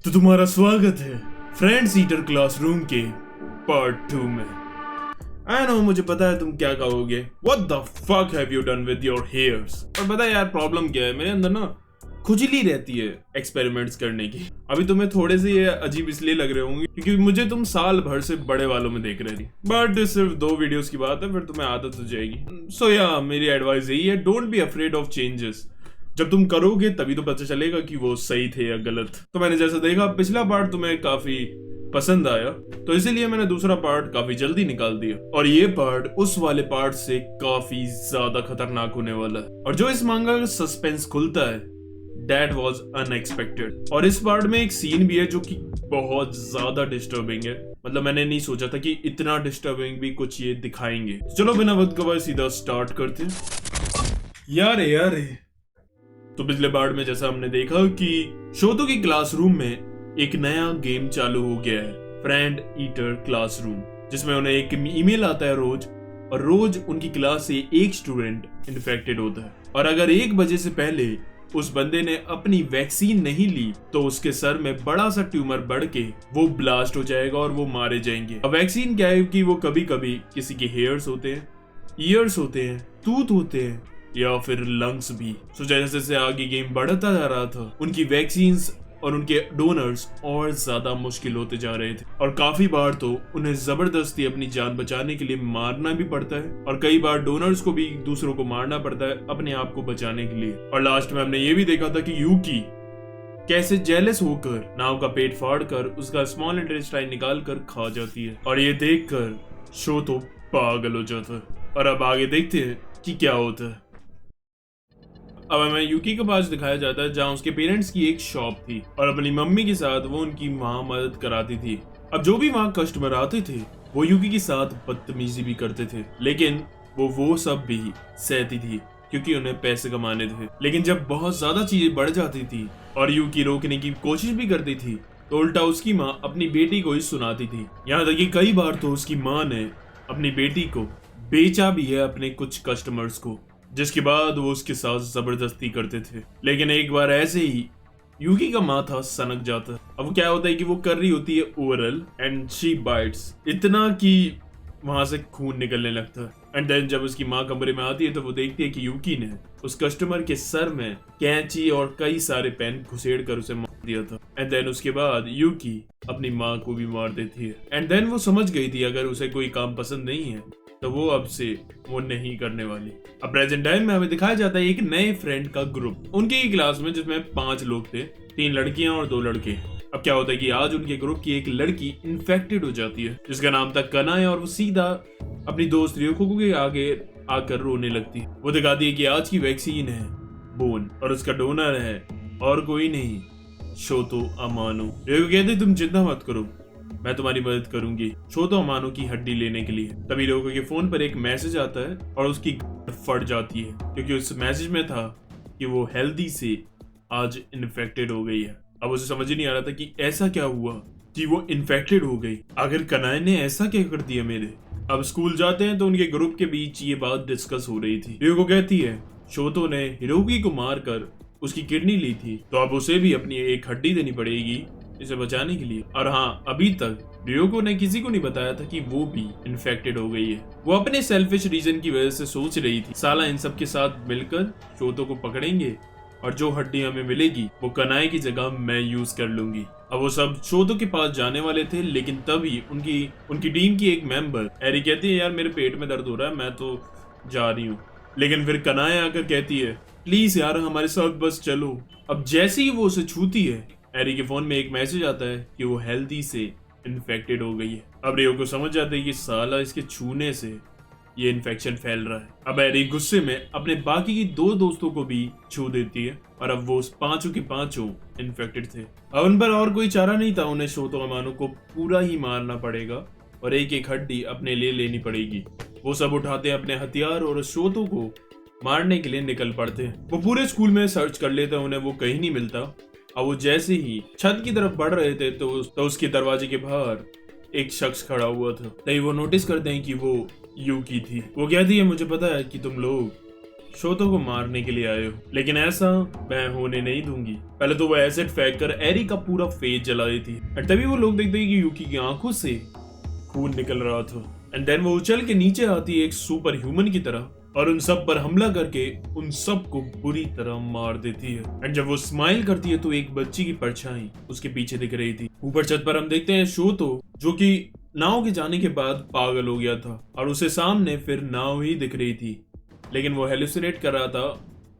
तो तुम्हारा स्वागत है फ्रेंड्स ईटर क्लासरूम के पार्ट 2 में। आई नो, मुझे पता है तुम क्या कहोगे, what the fuck have you done with your hairs. और पता है यार प्रॉब्लम क्या है, मेरे अंदर ना खुजली रहती है एक्सपेरिमेंट्स करने की। अभी तुम्हें थोड़े से ये अजीब इसलिए लग रहे होंगे क्योंकि मुझे तुम साल भर से बड़े वालों में देख रहे थे, बट सिर्फ 2 वीडियोस की बात है, फिर तुम्हें आदत हो जाएगी। सो या मेरी एडवाइस यही है, don't be afraid of changes. जब तुम करोगे तभी तो पता चलेगा कि वो सही थे या गलत। तो मैंने जैसा देखा पिछला पार्ट तुम्हें काफी पसंद आया, तो इसीलिए मैंने दूसरा पार्ट काफी जल्दी निकाल दिया। और ये पार्ट उस वाले पार्ट से काफी ज्यादा खतरनाक होने वाला है। और जो इस मांगा का सस्पेंस खुलता है, दैट वाज अनएक्सपेक्टेड। और इस पार्ट में एक सीन भी है जो कि बहुत ज्यादा डिस्टर्बिंग है। मतलब मैंने नहीं सोचा था कि इतना डिस्टर्बिंग भी कुछ ये दिखाएंगे। चलो बिना वक्त गवाए सीधा स्टार्ट करते हैं। यार तो पिछले पार्ट में जैसा हमने देखा कि शोतो की क्लासरूम में एक नया गेम चालू हो गया है, फ्रेंड ईटर क्लासरूम, जिसमें उन्हें एक ईमेल आता है रोज, और रोज उनकी क्लास से एक स्टूडेंट इन्फेक्टेड होता है। और अगर 1 बजे से पहले उस बंदे ने अपनी वैक्सीन नहीं ली तो उसके सर में बड़ा सा ट्यूमर बढ़ के वो ब्लास्ट हो जाएगा और वो मारे जाएंगे। अब वैक्सीन क्या है कि वो कभी कभी किसी के हेयर्स होते हैं, ईयर्स होते हैं, टूथ होते हैं या फिर लंग्स भी। सो जैसे जैसे आगे गेम बढ़ता जा रहा था, उनकी वैक्सीन्स और उनके डोनर्स और ज्यादा मुश्किल होते जा रहे थे। और काफी बार तो उन्हें जबरदस्ती अपनी जान बचाने के लिए मारना भी पड़ता है, और कई बार डोनर्स को भी दूसरों को मारना पड़ता है अपने आप को बचाने के लिए। और लास्ट में हमने ये भी देखा था कि यूकी कैसे जेलस होकर नाव का पेट फाड़ कर उसका स्मॉल इंटेस्टाइन निकाल कर खा जाती है। और ये देख कर शो तो पागल हो जाता है। और अब आगे देखते हैं कि क्या होता है। अब हमें यूकी के पास दिखाया जाता है जहाँ उसके पेरेंट्स की एक शॉप थी, और अपनी मम्मी के साथ वो उनकी माँ मदद कराती थी। अब जो भी वहाँ कस्टमर आते थे वो यूकी के साथ बदतमीजी भी करते थे, लेकिन वो सब भी सहती थी क्योंकि उन्हें पैसे कमाने थे। लेकिन जब बहुत ज्यादा चीजें बढ़ जाती थी और यूकी रोकने की कोशिश भी करती थी, तो उल्टा उसकी माँ अपनी बेटी को ही सुनाती थी। यहाँ तक कि कई बार तो उसकी माँ ने अपनी बेटी को बेचा भी है अपने कुछ कस्टमर्स को, जिसके बाद वो उसके साथ जबरदस्ती करते थे। लेकिन एक बार ऐसे ही यूकी का माथा सनक जाता है। अब क्या होता है कि वो कर रही होती है ओरल एंड शी बाइट्स, इतना कि वहां से खून निकलने लगता है। एंड देन जब उसकी माँ कमरे में आती है तो वो देखती है कि यूकी ने उस कस्टमर के सर में कैंची और कई सारे पेन घुसेड़ कर उसे मार दिया था। एंड देन उसके बाद यूकी अपनी माँ को भी मार देती है। एंड देन वो समझ गई थी अगर उसे कोई काम पसंद नहीं है तो वो अब से वो नहीं करने वाली। अब प्रेजेंट टाइम में हमें दिखाया जाता है एक नए फ्रेंड का ग्रुप उनकी ही क्लास में, जिसमें 5 लोग थे, 3 लड़कियां और 2 लड़के। अब क्या होता है कि आज उनके ग्रुप की एक लड़की इन्फेक्टेड हो जाती है जिसका नाम था कना है, और वो सीधा अपनी दोस्त रियोको के आगे आकर रोने लगती है। वो दिखाती है कि आज की वैक्सीन है बोन, और उसका डोनर है और कोई नहीं, शोतो अमानो। रियोको कहती तुम चिंता मत करो, मैं तुम्हारी मदद करूंगी शोतो अमानो की हड्डी लेने के लिए। तभी लोगों के फोन पर एक मैसेज आता है और उसकी फट जाती है क्योंकि उस मैसेज में था कि वो हेल्दी से आज इन्फेक्टेड हो गई है। अब उसे समझ ही नहीं आ रहा था कि ऐसा क्या हुआ कि वो इन्फेक्टेड हो गई, आखिर कनाए ने ऐसा क्या कर दिया मेरे। अब स्कूल जाते हैं तो उनके ग्रुप के बीच ये बात डिस्कस हो रही थी। रियोको कहती है शोतो ने हिरोकी को मारकर उसकी किडनी ली थी, तो अब उसे भी अपनी एक हड्डी देनी पड़ेगी इसे बचाने के लिए। और हाँ, अभी तक रियोको ने किसी को नहीं बताया था कि वो भी इन्फेक्टेड हो गई है। वो अपने सेल्फिश रीजन की वजह से सोच रही थी साला इन सब के साथ मिलकर शोतो को पकड़ेंगे और जो हड्डी हमें मिलेगी वो कनाए की जगह मैं यूज कर लूंगी। अब वो सब शोतो के पास जाने वाले थे, लेकिन तभी उनकी टीम की एक मेंबर एरी कहती है यार मेरे पेट में दर्द हो रहा है, मैं तो जा रही हूँ। लेकिन फिर कनाए आकर कहती है प्लीज यार हमारे साथ बस चलो। अब जैसे ही वो उसे छूती है, एरी के फोन में एक मैसेज आता है कि वो हेल्दी से इन्फेक्टेड हो गई है। अब रियो को समझ जाता है कि साला इसके छूने से ये इन्फेक्शन फैल रहा है। अब एरी गुस्से में अपने बाकी की 2 दोस्तों को भी छू देती है, और अब वो 5 के 5 इन्फेक्टेड थे। अब उन पर और कोई चारा नहीं था, उन्हें शोतो अमानो को पूरा ही मारना पड़ेगा और एक एक हड्डी अपने लिए लेनी पड़ेगी। वो सब उठाते हैं अपने हथियार और शोतो को मारने के लिए निकल पड़ते हैं। वो पूरे स्कूल में सर्च कर लेते हैं, उन्हें वो कहीं नहीं मिलता। अब वो जैसे ही छत की तरफ बढ़ रहे थे तो उसके दरवाजे के बाहर एक शख्स खड़ा हुआ था। तभी वो नोटिस करते हैं कि वो यूकी थी। वो कहती है मुझे पता है कि तुम लोग शोतो को मारने के लिए आए हो, लेकिन ऐसा मैं होने नहीं दूंगी। पहले तो वो एसिड फेंक कर एरी का पूरा फेस जला रही थी और तभी वो लोग देखते हैं कि यूकी की आंखों से खून निकल रहा था। एंड देन वो उछल के नीचे आती है एक सुपर ह्यूमन की तरह और उन सब पर हमला करके उन सब को बुरी तरह मार देती है। एंड जब वो स्माइल करती है तो एक बच्ची की परछाई उसके पीछे दिख रही थी। ऊपर छत पर हम देखते हैं शोतो, जो कि नाव के जाने के बाद पागल हो गया था और उसे सामने फिर नाव ही दिख रही थी, लेकिन वो हेलुसिनेट कर रहा था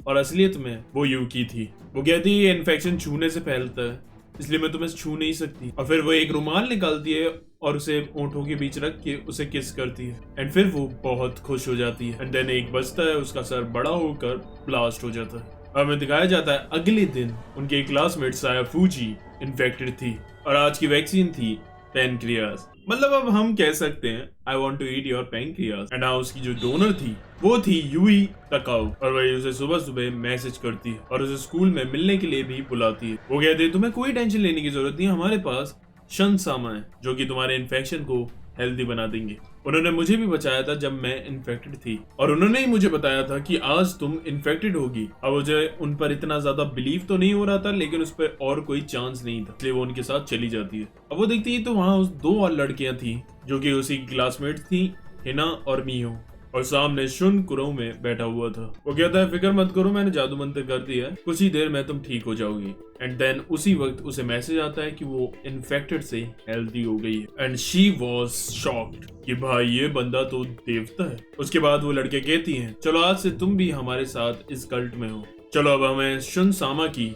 और असलियत में वो यूकी थी। वो कहती है ये इन्फेक्शन छूने से फैलता है, इसलिए मैं तुम्हें छू नहीं सकती। और फिर वो एक रुमाल निकालती है और उसे ओंठों के बीच रख के उसे किस करती है एंड फिर वो बहुत खुश हो जाती है। एंड देन एक बजता है, उसका सर बड़ा होकर ब्लास्ट हो जाता है और हमें दिखाया जाता है अगले दिन उनके क्लासमेट साया फूजी इन्फेक्टेड थी और आज की वैक्सीन थी पेनक्रियास। मतलब अब हम कह सकते हैं I want to eat your pancreas. And उसकी जो डोनर थी वो थी यूई तकाओ और वही उसे सुबह सुबह मैसेज करती है और उसे स्कूल में मिलने के लिए भी बुलाती है। वो कहते हैं तुम्हें कोई टेंशन लेने की जरूरत नहीं, हमारे पास शन सामा है जो कि तुम्हारे इन्फेक्शन को हेल्दी बना देंगे। उन्होंने मुझे भी बचाया था जब मैं इन्फेक्टेड थी और उन्होंने ही मुझे बताया था कि आज तुम इन्फेक्टेड होगी। अब मुझे उन पर इतना ज्यादा बिलीव तो नहीं हो रहा था, लेकिन उस पर और कोई चांस नहीं था, इसलिए वो उनके साथ चली जाती है। अब वो देखती है तो वहाँ उस 2 और लड़कियां थी जो कि उसी क्लासमेट थी, हिना और मियो, और सामने शुन कुरो में बैठा हुआ था। वो कहता है फिक्र मत करो, मैंने जादू मंत्र कर दिया है, कुछ ही देर में तुम ठीक हो जाओगी। एंड देन उसी वक्त उसे मैसेज आता है कि वो इन्फेक्टेड से हेल्दी हो गई है एंड शी वाज शॉक्ड कि भाई ये बंदा तो देवता है। उसके बाद वो लड़के कहती हैं चलो आज से तुम भी हमारे साथ इस कल्ट में हो, चलो अब हमें शुन सामा की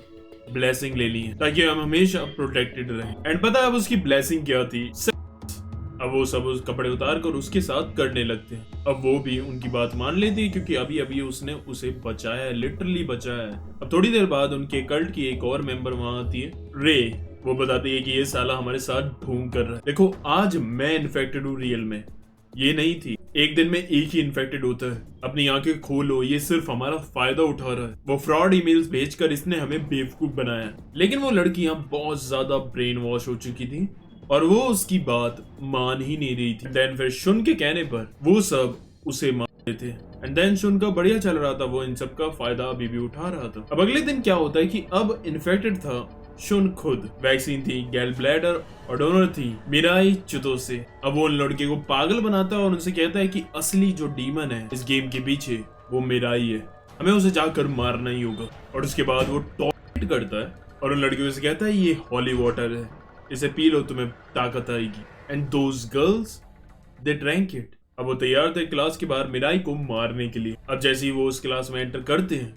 ब्लेसिंग ले ली है ताकि हम हमेशा प्रोटेक्टेड रहें। एंड पता है अब उसकी ब्लेसिंग क्या थी? अब वो सब उस कपड़े उतार कर उसके साथ करने लगते हैं। अब वो भी उनकी बात मान लेती है क्योंकि अभी अभी उसने उसे बचाया है, लिटरली बचाया है। अब थोड़ी देर बाद उनके कल्ट की एक और मेंबर वहां आती है, रे। वो बताती है कि ये साला हमारे साथ ढूंढ कर रहा है, देखो आज मैं इन्फेक्टेड हूँ, रियल में ये नहीं थी। एक दिन में एक ही इन्फेक्टेड होता है, अपनी आंखें खोलो, ये सिर्फ हमारा फायदा उठा रहा है। वो फ्रॉड ईमेल्स भेजकर इसने हमें बेवकूफ बनाया। लेकिन वो लड़कियां बहुत ज्यादा ब्रेन वॉश हो चुकी थी और वो उसकी बात मान ही नहीं रही थी। देन फिर शुन के कहने पर वो सब उसे मारते थे एंड देन शुन का बढ़िया चल रहा था, वो इन सब का फायदा अभी भी उठा रहा था। अब अगले दिन क्या होता है कि अब इन्फेक्टेड था शुन खुद, वैक्सीन थी गैल ब्लैडर और डोनर थी मिराई चुतो से। अब वो उन लड़के को पागल बनाता है और उनसे कहता है कि असली जो डीमन है इस गेम के पीछे वो मिराई है, हमें उसे जाकर मारना ही होगा। और उसके बाद वो टॉयलेट करता है और उन लड़कियों से कहता है ये हॉली वाटर है, इसे पी लो तुम्हें ताकत आएगी। And those girls they drank it. अब वो तैयार थे क्लास के बाहर मिराई को मारने के लिए। अब जैसे ही वो उस क्लास में एंटर करते हैं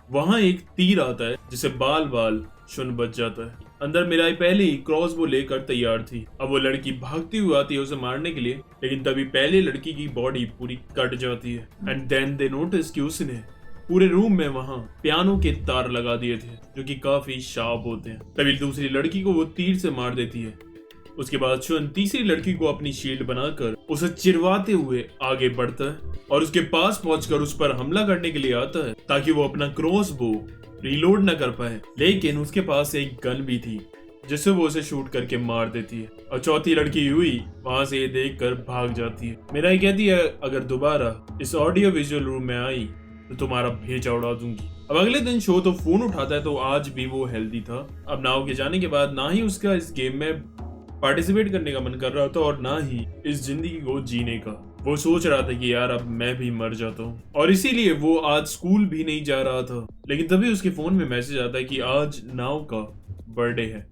वहां एक तीर आता है जिसे बाल बाल शुन बच जाता है। अंदर मिराई पहले ही क्रॉसबो लेकर तैयार थी। अब वो लड़की भागती हुई आती है उसे मारने के लिए, लेकिन तभी पहले लड़की की बॉडी पूरी कट जाती है। एंड देन दे नोटिस कि उसने पूरे रूम में वहां पियानो के तार लगा दिए थे जो कि काफी शार्प होते हैं। तभी दूसरी लड़की को वो तीर से मार देती है। उसके बाद शुन तीसरी लड़की को अपनी शील्ड बनाकर उसे चिरवाते हुए आगे बढ़ता है और उसके पास पहुंचकर उस पर हमला करने के लिए आता है ताकि वो अपना क्रॉसबो रीलोड न कर पाए। लेकिन उसके पास एक गन भी थी जिससे वो उसे शूट करके मार देती है और चौथी लड़की हुई वहां से ये देखकर भाग जाती है। मिराई कहती है अगर दोबारा इस ऑडियो विजुअल रूम में आई तो तुम्हारा भेजा उड़ा दूंगी। अब अगले दिन शो तो फोन उठाता है तो आज भी वो हेल्दी था। अब नाव के जाने के बाद ना ही उसका इस गेम में पार्टिसिपेट करने का मन कर रहा था और ना ही इस जिंदगी को जीने का। वो सोच रहा था कि यार अब मैं भी मर जाता हूँ और इसीलिए वो आज स्कूल भी नहीं जा रहा था। लेकिन तभी उसके फोन में मैसेज आता है कि आज नाव का बर्थडे है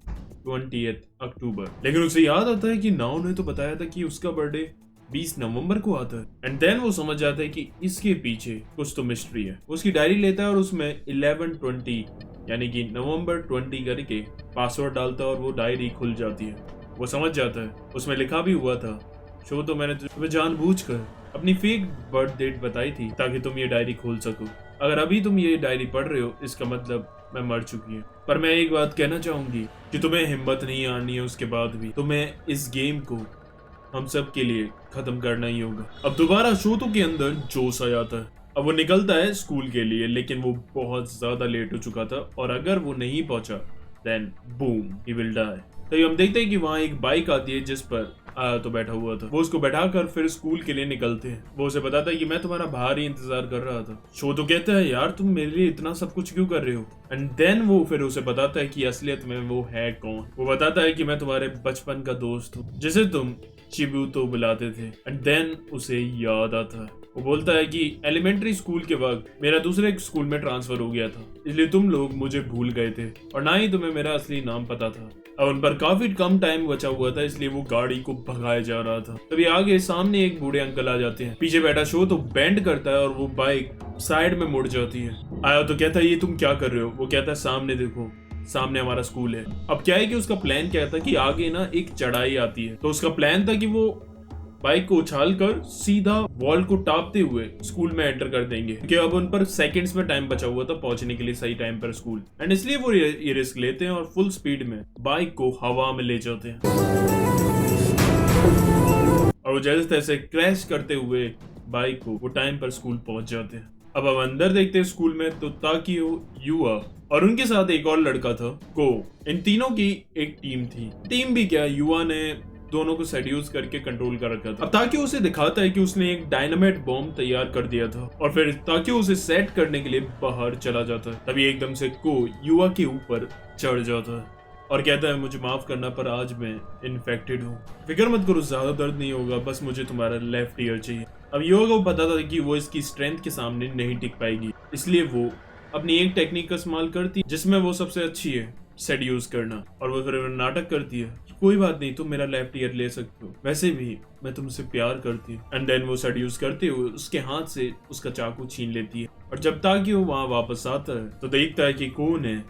20 अक्टूबर। लेकिन उसे याद आता है कि नाव ने तो बताया था कि उसका बर्थडे 20 नवंबर को आता है। एंड देन वो समझ जाता है कि इसके पीछे कुछ तो मिस्ट्री है। उसकी डायरी लेता है और उसमें 11/20 यानी कि नवंबर 20 करके पासवर्ड डालता है और वो डायरी खुल जाती है। वो समझ जाता है उसमें लिखा भी हुआ था शो तो मैंने तुम्हें जानबूझकर अपनी फेक बर्थ डेट बताई थी ताकि तुम ये डायरी खोल सको। अगर अभी तुम ये डायरी पढ़ रहे हो इसका मतलब मैं मर चुकी हूँ। पर मैं एक बात कहना चाहूंगी कि तुम्हें हिम्मत नहीं आनी है, उसके बाद भी तुम्हें इस गेम को हम सब के लिए खत्म करना ही होगा। अब दोबारा शोतो के अंदर जोश आ जाता है। अब वो निकलता है स्कूल के लिए लेकिन वो बहुत ज्यादा लेट हो चुका था और अगर वो नहीं पहुंचा then boom he will die. तभी हम देखते हैं कि वहां एक बाइक आती है जिस पर आया तो बैठा हुआ था। वो उसको बैठाकर फिर स्कूल के लिए निकलते हैं। वो उसे बताता है कि मैं तुम्हारा बाहर ही इंतजार कर रहा था। शो तो कहता है यार तुम मेरे लिए इतना सब कुछ क्यों कर रहे हो। एंड देन वो फिर उसे बताता है कि असलियत में वो है कौन। वो बताता है कि मैं तुम्हारे बचपन का दोस्त हूँ जिसे तुम चिबुतो बुलाते थे। एंड देन उसे याद आता है। वो बोलता है कि एलिमेंट्री स्कूल के वक्त मेरा दूसरे स्कूल में ट्रांसफर हो गया था, इसलिए तुम लोग मुझे भूल गए थे और ना ही तुम्हें मेरा असली नाम पता था। अब उन पर काफी कम टाइम बचा हुआ था, इसलिए वो गाड़ी को भगाया जा रहा था। तभी आगे सामने एक बूढ़े अंकल आ जाते हैं। पीछे बैठा शो तो बैंड करता है और वो बाइक साइड में मुड़ जाती है। आया तो कहता है ये तुम क्या कर रहे हो। वो कहता है सामने देखो, सामने हमारा स्कूल है। अब क्या है कि उसका प्लान क्या था कि आगे ना एक चढ़ाई आती है, तो उसका प्लान था कि वो बाइक को उछाल कर सीधा वॉल को टापते हुए स्कूल में एंटर कर देंगे, क्योंकि अब उन पर सेकंड्स में टाइम बचा हुआ था पहुंचने के लिए सही टाइम पर स्कूल। एंड इसलिए वो ये रिस्क लेते हैं और फुल स्पीड में बाइक को हवा में ले जाते हैं और वो जैसे तैसे क्रैश करते हुए बाइक को वो टाइम पर स्कूल पहुंच जाते हैं। अब हम अंदर देखते हैं स्कूल में तो ताकियो, युवा और उनके साथ एक और लड़का था को। इन तीनों की एक टीम थी। टीम भी क्या, युवा ने दोनों को सेड्यूस करके कंट्रोल कर रखा था। अब ताकि उसे दिखाता है कि उसने एक डायनामाइट बॉम्ब तैयार कर दिया था और फिर ताकि उसे सेट करने के लिए बाहर चला जाता है। तभी एकदम से को युवा के ऊपर चढ़ जाता है और कहता है मुझे माफ करना पर आज मैं इन्फेक्टेड हूँ। फिक्र मत करो, ज्यादा दर्द नहीं होगा, बस मुझे तुम्हारा लेफ्ट ईयर चाहिए। अब युवा को पता था कि वो इसकी स्ट्रेंथ के सामने नहीं टिक पाएगी, इसलिए वो अपनी एक टेक्निक का इस्तेमाल करती है जिसमें वो सबसे अच्छी है, सेड्यूस करना। और वो फिर नाटक करती है कोई बात नहीं, तुम मेरा लेफ्ट ईयर ले सकते हो, वैसे भी मैं तुमसे प्यार करती हूँ। एंड देन वो सेड्यूस करते हुए उसके हाथ से उसका चाकू छीन लेती है और जब ताकि वो वहां वापस आता है तो देखता है कि कौन है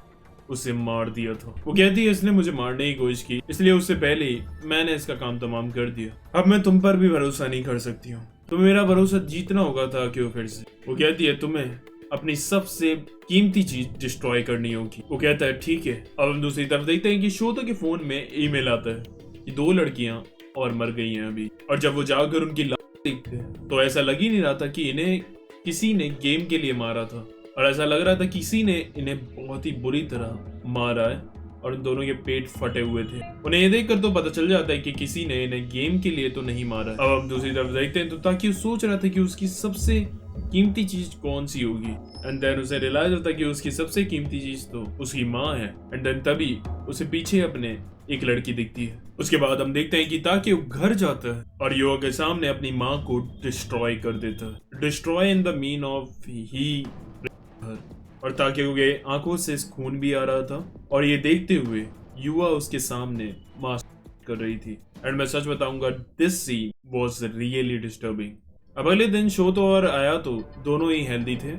उसे मार दिया था। वो कहती है इसने मुझे मारने की कोशिश की, इसलिए उससे पहले ही मैंने इसका काम तमाम कर दिया। अब मैं तुम पर भी भरोसा नहीं कर सकती हूँ, तुम्हें मेरा भरोसा जीतना होगा था क्यों फिर से। वो कहती है तुम्हें अपनी सबसे कीमती चीज डिस्ट्रॉय करनी होगी। वो कहता है ठीक है। अब हम दूसरी तरफ देखते हैं कि शोतो के फोन में ईमेल आता है कि 2 लड़कियां और मर गई हैं अभी। और जब वो जाकर उनकी लाश देखते हैं तो ऐसा लग ही नहीं रहा था कि इन्हें किसी ने गेम के लिए मारा था, और ऐसा लग रहा था किसी ने इन्हें बहुत ही बुरी तरह मारा है और इन दोनों के पेट फटे हुए थे। उन्हें ये देखकर तो पता चल जाता है कि किसी ने इन्हें गेम के लिए तो नहीं मारा। अब हम दूसरी तरफ देखते हैं तो ताकि सोच रहा था कि उसकी सबसे कीमती चीज कौन सी होगी। एंड देन उसे रियलाइज होता है कि उसकी सबसे कीमती चीज तो उसकी माँ है। एंड देन तभी उसे पीछे अपने एक लड़की दिखती है। उसके बाद हम देखते हैं कि ताकि वो घर जाता है और युवा के सामने अपनी माँ को डिस्ट्रॉय कर देता है। Destroy in the mean of he. और ताकि के आंखों से खून भी आ रहा था और ये देखते हुए युवा उसके सामने मास्क कर रही थी। एंड मैं सच बताऊंगा, this scene was really disturbing. अब अगले दिन शोतो और आया तो दोनों ही हेल्दी थे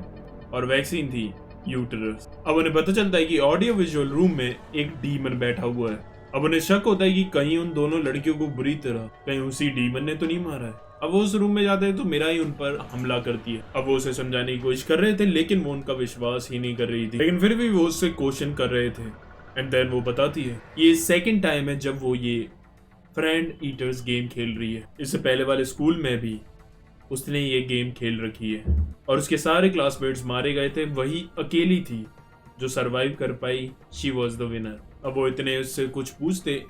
और वैक्सीन थी यूटेरस। अब उन्हें पता चलता है कि ऑडियो विजुअल रूम में एक डीमन बैठा हुआ है। अब उन्हें शक होता है कि कहीं उन दोनों लड़कियों को बुरी तरह कहीं उसी डीमन ने तो नहीं मारा है। अब वो उस रूम में जाते हैं तो मीरा ही उन पर हमला करती है। अब वो उसे समझाने की कोशिश कर रहे थे लेकिन वो उनका विश्वास ही नहीं कर रही थी, लेकिन फिर भी वो उससे क्वेश्चन कर रहे थे। एंड देन वो बताती है ये सेकंड टाइम है जब वो ये फ्रेंड ईटर्स गेम खेल रही है। इससे पहले वाले स्कूल में भी उसने ये गेम खेल रखी है और उसके सारे क्लासमेट्स मारे गए थे, वही अकेली थी जो सरवाइव कर पाई। She was the winner. अब वो इतने उससे कुछ पूछते,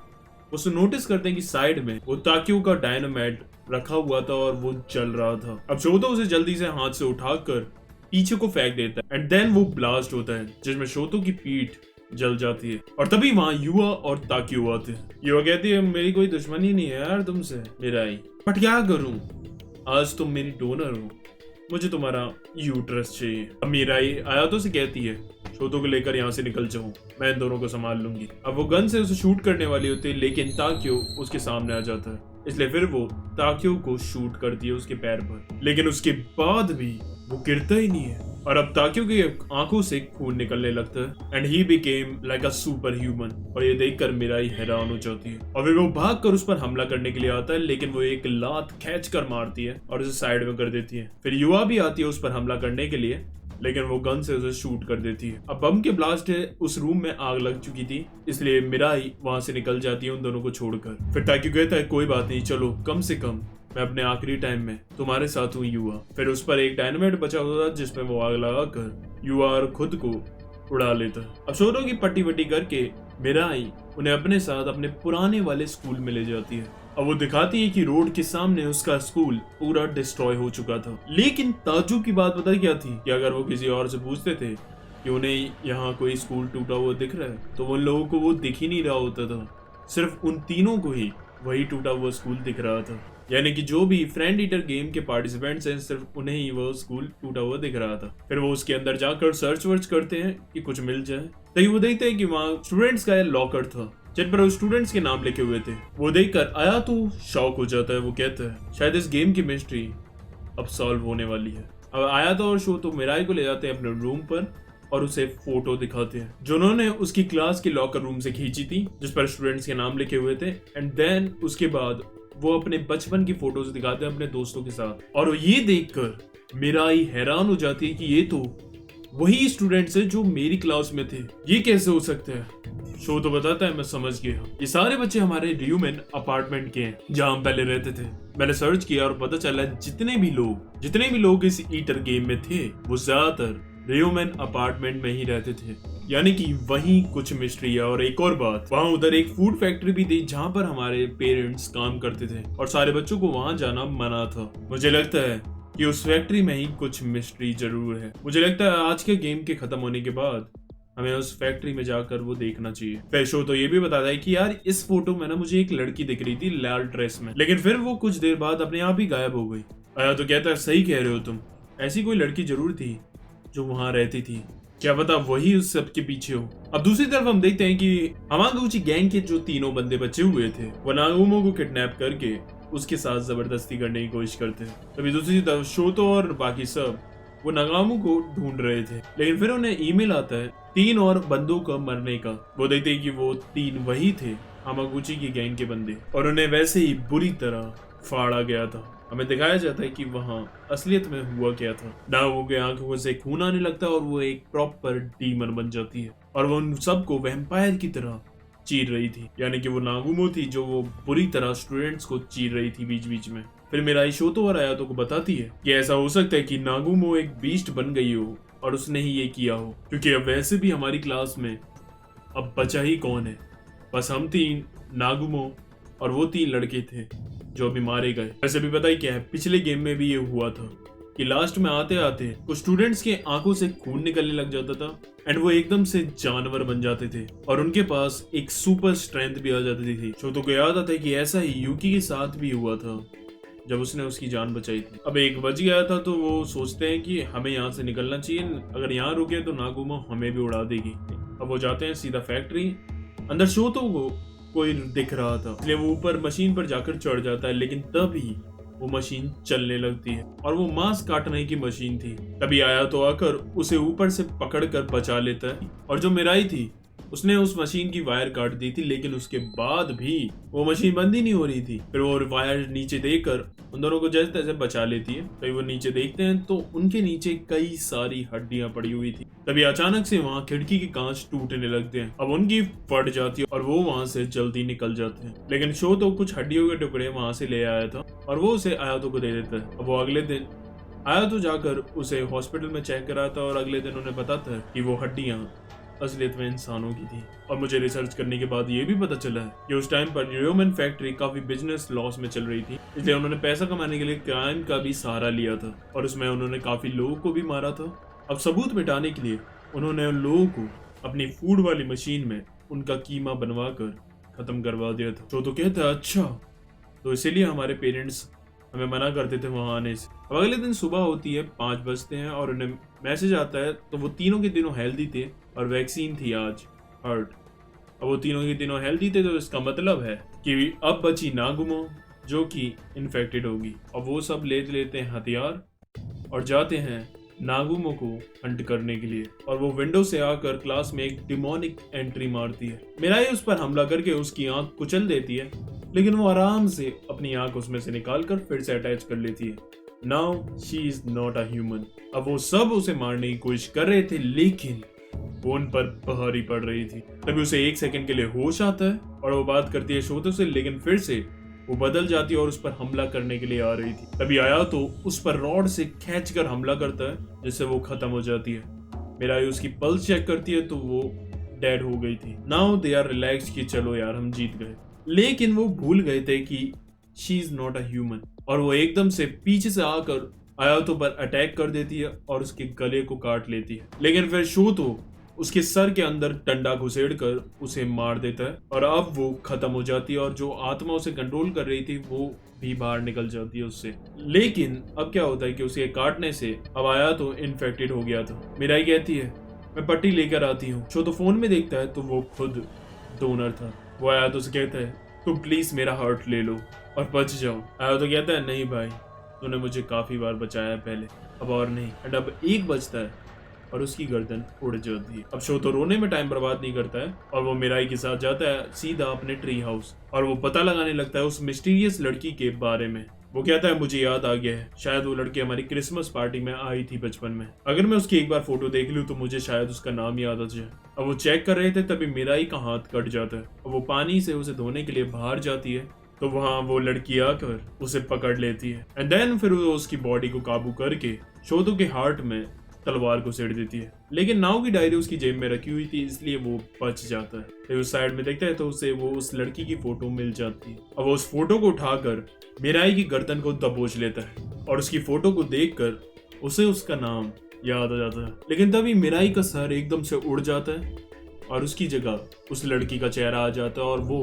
उसे नोटिस करते हैं कि साइड में वो ताकियो का डायनामाइट रखा हुआ था और वो जल रहा था। अब शोतो उसे जल्दी से हाथ से उठाकर पीछे को फेंक देता है एंड देन वो ब्लास्ट होता है जिसमें शोतो की पीठ जल जाती है। और तभी वहां युवा और ताकियो आते हैं। युवा कहती है मेरी कोई दुश्मनी नहीं है यार तुमसे, मेरा ही, बट क्या करूं, आज तुम मेरी डोनर हो, मुझे तुम्हारा यूट्रस चाहिए। अब मीराई आयातो से कहती है शोतो को लेकर यहाँ से निकल जाऊं, मैं इन दोनों को संभाल लूंगी। अब वो गन से उसे शूट करने वाली होती है लेकिन ताकियो उसके सामने आ जाता है, इसलिए फिर वो ताकियो को शूट करती है उसके पैर पर, लेकिन उसके बाद भी वो गिरता ही नहीं है और अब ताकियो की आंखों से खून निकलने लगता है and he became like a super human. और ये देखकर मीराई हैरान हो जाती है और फिर वो भागकर उस पर हमला करने के लिए आता है लेकिन वो एक लात खींच कर मारती है और उसे साइड में कर देती है। फिर युवा भी आती है उस पर हमला करने के लिए लेकिन वो गन से उसे शूट कर देती है। अब बम के ब्लास्ट है, उस रूम में आग लग चुकी थी इसलिए मिराई वहां से निकल जाती है उन दोनों को छोड़कर। फिर ताकि कहता है कोई बात नहीं, चलो कम से कम मैं अपने आखिरी टाइम में तुम्हारे साथ हूँ युवा। फिर उस पर एक डायनामाइट बचा हुआ था जिसमें वो आग लगाकर युवा और खुद को उड़ा लेता है। अब शोरो की पट्टी वट्टी करके मिराई उन्हें अपने साथ अपने पुराने वाले स्कूल में ले जाती है। अब वो दिखाती है कि रोड के सामने उसका स्कूल पूरा डिस्ट्रॉय हो चुका था। लेकिन ताज्जुब की बात पता क्या थी कि अगर वो किसी और से पूछते थे कि उन्हें यहाँ कोई स्कूल टूटा हुआ दिख रहा है, तो उन लोगों को वो दिख ही नहीं रहा होता था। सिर्फ उन तीनों को ही वही टूटा हुआ स्कूल दिख रहा था। यानी कि जो भी फ्रेंड ईटर गेम के पार्टिसिपेंट्स हैं, सिर्फ उन्हें ही वो स्कूल टूटा हुआ दिख रहा था। फिर वो उसके अंदर जाकर सर्च वर्च करते हैं कि कुछ मिल जाए। तभी वो देखते हैं कि वहाँ स्टूडेंट्स का लॉकर था जिन पर स्टूडेंट्स के नाम लिखे हुए थे। वो देखकर आया तो शॉक हो जाता है। वो कहता है शायद इस गेम की मिस्ट्री अब सॉल्व होने वाली है। अब आया तो और शो तो मिराई को ले जाते हैं अपने रूम पर और उसे फोटो दिखाते हैं जो उन्होंने उसकी क्लास के लॉकर रूम से खींची थी, जिस पर स्टूडेंट्स के नाम लिखे हुए थे। एंड देन उसके बाद वो अपने बचपन की फोटोज दिखाते हैं अपने दोस्तों के साथ। और ये देखकर मिराई हैरान हो जाती है कि ये तो वही स्टूडेंट्स है जो मेरी क्लास में थे। ये कैसे हो सकता है? शो तो बताता है मैं समझ गया, ये सारे बच्चे हमारे ड्यूमैन अपार्टमेंट के हैं जहां हम पहले रहते थे। मैंने सर्च किया और पता चला जितने भी लोग इस ईटर गेम में थे वो ज्यादातर ड्यूमैन अपार्टमेंट में ही रहते थे। यानी कि वहीं कुछ मिस्ट्री है। और एक और बात, वहां उधर एक फूड फैक्ट्री भी थी जहां पर हमारे पेरेंट्स काम करते थे और सारे बच्चों को वहां जाना मना था। मुझे लगता है कि उस फैक्ट्री में ही कुछ मिस्ट्री जरूर है। मुझे लगता है आज के गेम के खत्म होने के बाद हमें उस फैक्ट्री में जाकर वो देखना चाहिए। फिर शो तो ये भी बताता है कि यार इस फोटो में ना मुझे एक लड़की दिख रही थी लाल ड्रेस में, लेकिन फिर वो कुछ देर बाद अपने आप ही गायब हो गई। आया तो कहता है सही कह रहे हो तुम, ऐसी कोई लड़की जरूर थी जो वहां रहती थी, क्या पता वही उस सब के पीछे हो। अब दूसरी तरफ हम देखते हैं कि हमागुची गैंग के जो तीनों बंदे बचे हुए थे वो नागुमो को किडनैप करके उसके साथ जबरदस्ती करने की कोशिश करते हैं। तभी दूसरी तरफ शोतो और बाकी सब वो नागामो को ढूंढ रहे थे, लेकिन फिर उन्हें ईमेल आता है 3 और बंदों का मरने का। वो देखते हैं कि वो 3 वही थे हमागुची की गैंग के बंदे और उन्हें वैसे ही बुरी तरह फाड़ा गया था। हमें दिखाया जाता है कि वहाँ असलियत में हुआ क्या था। नागुमो के आंखों से खून आने लगता है और वो एक प्रॉपर डीमन बन जाती है और वो उन सबको वैम्पायर की तरह चीर रही थी। यानी कि वो नागुमो थी जो वो बुरी तरह स्टूडेंट्स को चीर रही थी बीच बीच में। फिर मिराई शोतो और आयातो को बताती है कि ऐसा हो सकता है कि नागुमो एक बीस्ट बन गई हो और उसने ही ये किया हो, क्योंकि अब वैसे भी हमारी क्लास में अब बचा ही कौन है, बस हम 3 नागुमो और वो 3 लड़के थे जो अभी मारे गए। वैसे भी पता ही क्या है, पिछले गेम में भी ये हुआ था कि लास्ट में आते आते कुछ स्टूडेंट्स के आंखों से खून निकलने लग जाता था एंड वो एकदम से जानवर बन जाते थे और उनके पास एक सुपर स्ट्रेंथ भी आ जाती थी। शोतो को याद आता है कि ऐसा ही यूकी के साथ भी हुआ था जब उसने उसकी जान बचाई थी। अब एक बच गया था तो वो सोचते हैं कि हमें यहाँ से निकलना चाहिए, अगर यहाँ रुके तो नागुमो हमें भी उड़ा देगी। अब वो जाते हैं सीधा फैक्ट्री। अंदर शोतो को कोई दिख रहा था, इसलिए वो ऊपर मशीन पर जाकर चढ़ जाता है, लेकिन तभी वो मशीन चलने लगती है और वो मांस काटने की मशीन थी। तभी आया तो आकर उसे ऊपर से पकड़कर बचा लेता है और जो मिराई थी उसने उस मशीन की वायर काट दी थी, लेकिन उसके बाद भी वो मशीन बंद ही नहीं हो रही थी। फिर वो वायर नीचे देकर उन दोनों को जैसे तैसे बचा लेती है। तभी वो नीचे देखते हैं तो उनके नीचे कई सारी हड्डियां पड़ी हुई थी। तभी अचानक से वहाँ खिड़की के कांच टूटने लगते हैं। अब उनकी फट जाती है और वो वहाँ से जल्दी निकल जाते हैं, लेकिन शो तो कुछ हड्डियों के टुकड़े वहाँ से ले आया था और वो उसे आयातो को दे देता है। अब वो अगले दिन आयातो जाकर उसे हॉस्पिटल में चेक कराता है और अगले दिन उन्हें बताता है कि वो हड्डियां असलियत में इंसानों की थी। और मुझे रिसर्च करने के बाद ये भी पता चला है कि उस टाइम पर ड्यूमैन फैक्ट्री काफी बिजनेस लॉस में चल रही थी, इसलिए उन्होंने पैसा कमाने के लिए क्राइम का भी सहारा लिया था और उसमें उन्होंने काफी लोगों को भी मारा था। अब सबूत मिटाने के लिए उन्होंने उन लोगों को अपनी फूड वाली मशीन में उनका कीमा बनवा कर खत्म करवा दिया था। तो कहता है अच्छा, तो इसीलिए हमारे पेरेंट्स हमें मना करते थे वहां आने से। अब अगले दिन सुबह होती है, 5 बजते हैं और उन्हें मैसेज आता है। तो वो तीनों के तीनों हेल्दी थे और वैक्सीन थी आज हर्ट। अब वो तीनों के तीनों हेल्दी थे तो इसका मतलब है कि अब बची नागुमो जो कि इन्फेक्टेड होगी। अब वो सब ले लेते हैं हथियार और जाते हैं नागुमो को हंट करने के लिए। और वो विंडो से आकर क्लास में एक डिमोनिक एंट्री मारती है। मिराई उस पर हमला करके उसकी आंख कुचल देती है, लेकिन वो आराम से अपनी आंख उसमें से निकालकर फिर से अटैच कर लेती है। Now she is not a human. अब वो सब उसे मारने की कोशिश कर रहे थे, लेकिन वो उन पर भारी पड़ रही थी। तभी उसे 1 सेकंड के लिए होश आता है और वो बात करती है शोतो से, लेकिन फिर से वो बदल जाती है और उस पर हमला करने के लिए आ रही थी। तभी आया तो उस पर रॉड से खींचकर हमला करता है, जिससे वो खत्म हो जाती है। मिराई उसकी पल्स चेक करती है तो वो डेड हो गई थी। नाउ दे आर रिलैक्स कि चलो यार हम जीत गए, लेकिन वो भूल गए थे कि she is not a human, और वो एकदम से पीछे से आकर आयातो पर अटैक कर देती है और उसके गले को काट लेती है। लेकिन फिर शोतो उसके सर के अंदर डंडा घुसेड़ कर उसे मार देता है और अब वो खत्म हो जाती है और जो आत्मा उसे कंट्रोल कर रही थी वो भी बाहर निकल जाती है उससे। लेकिन अब क्या होता है कि उसे काटने से अब आयातो इन्फेक्टेड हो गया था। मिराई कहती है मैं पट्टी लेकर आती हूँ। शोतो फोन में देखता है तो वो खुद डोनर था। वो आयातो से कहता है तुम प्लीज मेरा हार्ट ले लो और बच जाओ। आयातो कहता है नहीं भाई, तूने मुझे काफी बार बचाया है पहले, अब और नहीं। एंड अब 1 बजता है और उसकी गर्दन उड़ जाती है। अब शोतो रोने में टाइम बर्बाद नहीं करता है और वो मिराई के साथ जाता है सीधा अपने ट्री हाउस और वो पता लगाने लगता है उस मिस्टीरियस लड़की के बारे में। वो कहता है मुझे याद आ गया है, शायद वो लड़की हमारी क्रिसमस पार्टी में आई थी बचपन में। अगर मैं उसकी एक बार फोटो देख लूं तो मुझे शायद उसका नाम याद आ जाए। अब वो चेक कर रहे थे तभी मिराई का हाथ कट जाता है और वो पानी से उसे धोने के लिए बाहर जाती है तो वहां वो लड़की आकर उसे पकड़ लेती है एंड देन फिर वो उसकी बॉडी को काबू करके शोतो के हार्ट में तलवार को सेड़ देती है। लेकिन नाव की डायरी उसकी जेब में रखी हुई थी इसलिए वो बच जाता है। फिर उस साइड में देखता है तो उसे वो उस लड़की की फोटो मिल जाती है। अब वो उस फोटो को उठाकर मिराई की गर्दन को दबोच लेता है और उसकी फोटो को देखकर उसे उसका नाम याद आ जाता है। लेकिन तभी मिराई का सर एकदम से उड़ जाता है और उसकी जगह उस लड़की का चेहरा आ जाता है और वो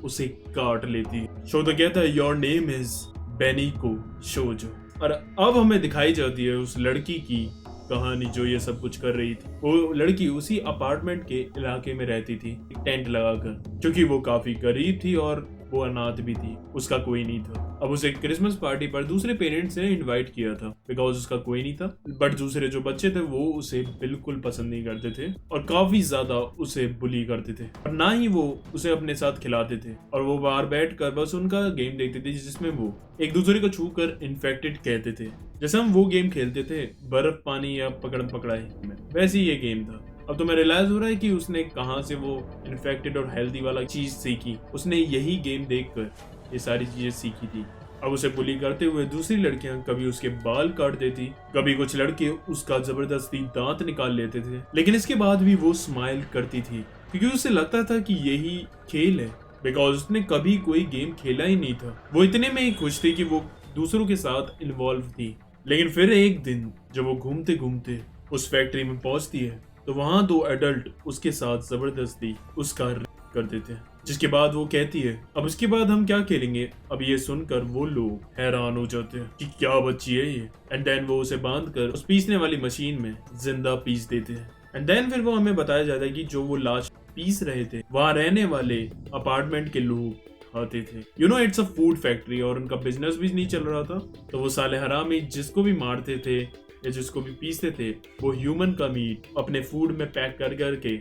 उसे काट लेती है। शोतो कहता है योर नेम इज बेनिको शोजो। और अब हमें दिखाई जाती है उस लड़की की कहानी जो ये सब कुछ कर रही थी। वो लड़की उसी अपार्टमेंट के इलाके में रहती थी एक टेंट लगाकर, क्योंकि वो काफी गरीब थी और वो अनाथ भी थी, उसका कोई नहीं था। अब उसे क्रिसमस पार्टी पर दूसरे पेरेंट्स ने इनवाइट किया था बिकॉज उसका कोई नहीं था, बट दूसरे जो बच्चे थे वो उसे बिल्कुल पसंद नहीं करते थे और काफी ज्यादा उसे बुली करते थे और ना ही वो उसे अपने साथ खिलाते थे और वो बाहर बैठ कर बस उनका गेम देखते थे जिसमें वो एक दूसरे को छू कर इन्फेक्टेड कहते थे। जैसे हम वो गेम खेलते थे बर्फ पानी या पकड़म पकड़ाई में, वैसे ही ये गेम था। अब तो मैं रियलाइज हो रहा है कि उसने कहाँ से वो इन्फेक्टेड और हेल्दी वाला चीज सीखी। उसने यही गेम देखकर ये सारी चीजें सीखी थी। अब उसे बुली करते हुए दूसरी लड़कियां कभी उसके बाल काट देती, कभी कुछ लड़के उसका जबरदस्ती दांत निकाल लेते थे, लेकिन इसके बाद भी वो स्माइल करती थी क्योंकि उसे लगता था कि यही खेल है बिकॉज उसने कभी कोई गेम खेला ही नहीं था। वो इतने में ही खुश थी कि वो दूसरों के साथ इन्वॉल्व थी। लेकिन फिर एक दिन जब वो घूमते घूमते उस फैक्ट्री में पहुंचती है तो वहां 2 एडल्ट उसके साथ जबरदस्ती उसका रेप कर देते हैं, जिसके बाद वो कहती है अब इसके बाद हम क्या खेलेंगे। अब ये सुनकर वो लोग हैरान हो जाते हैं कि क्या बच्ची है ये। एंड देन वो उसे बांधकर उस पीसने वाली मशीन में जिंदा पीस देते हैं। एंड देन फिर वो हमें बताया जाता है कि जो वो लाश पीस रहे थे वहां रहने वाले अपार्टमेंट के लोग आते थे। You know it's a food factory और उनका बिजनेस भी नहीं चल रहा था, तो वो साले हरामी जिसको भी मारते थे या जिसको भी पीसते थे वो ह्यूमन का मीट अपने फूड में पैक कर करके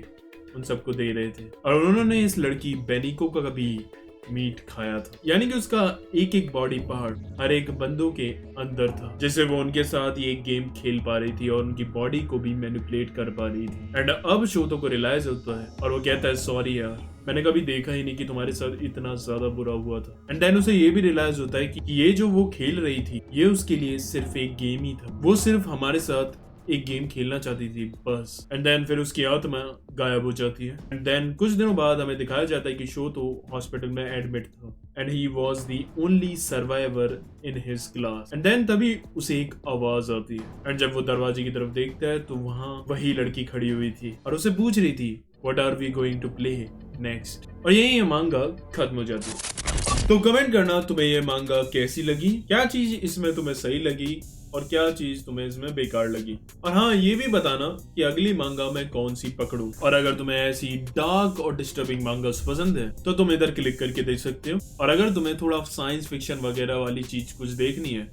उन सबको दे रहे थे और उन्होंने इस लड़की बेनिको का कभी मीट खाया था, यानी कि उसका एक एक बॉडी पार्ट हर एक बंदों के अंदर था, जिससे वो उनके साथ ये गेम खेल पा रही थी और उनकी बॉडी को भी मैनिपुलेट कर पा रही थी। एंड अब शोतो को रियलाइज होता है और वो कहता है सॉरी यार, मैंने कभी देखा ही नहीं कि तुम्हारे साथ इतना ज्यादा बुरा हुआ था। एंड देन उसे ये भी रियलाइज होता है कि ये जो वो खेल रही थी ये उसके लिए सिर्फ एक गेम ही था, वो सिर्फ हमारे साथ एक गेम खेलना चाहती थी बस। एंड देन फिर उसकी आत्मा गायब हो जाती है। एंड देन कुछ दिनों बाद हमें दिखाया जाता है कि शोतो हॉस्पिटल में एडमिट था and he was the only survivor in his class. And then तभी उसे एक आवाज आती है एंड जब वो दरवाजे की तरफ देखता है तो वहां वही लड़की खड़ी हुई थी और उसे पूछ रही थी what are we going to play next. और यही ये मांगा खत्म हो जाती है। तो कमेंट करना तुम्हें ये मांगा कैसी लगी, क्या चीज इसमें तुम्हें सही लगी और क्या चीज तुम्हें इसमें बेकार लगी। और हाँ ये भी बताना कि अगली मांगा मैं कौन सी पकड़ूं। और अगर तुम्हें ऐसी डार्क और डिस्टर्बिंग मांगास पसंद है तो तुम इधर क्लिक करके देख सकते हो, और अगर तुम्हें थोड़ा साइंस फिक्शन वगैरह वाली चीज कुछ देखनी है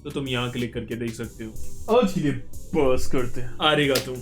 तो तुम यहाँ क्लिक करके देख सकते हो। आज के लिए बस करते हैं। आरेगा तुम।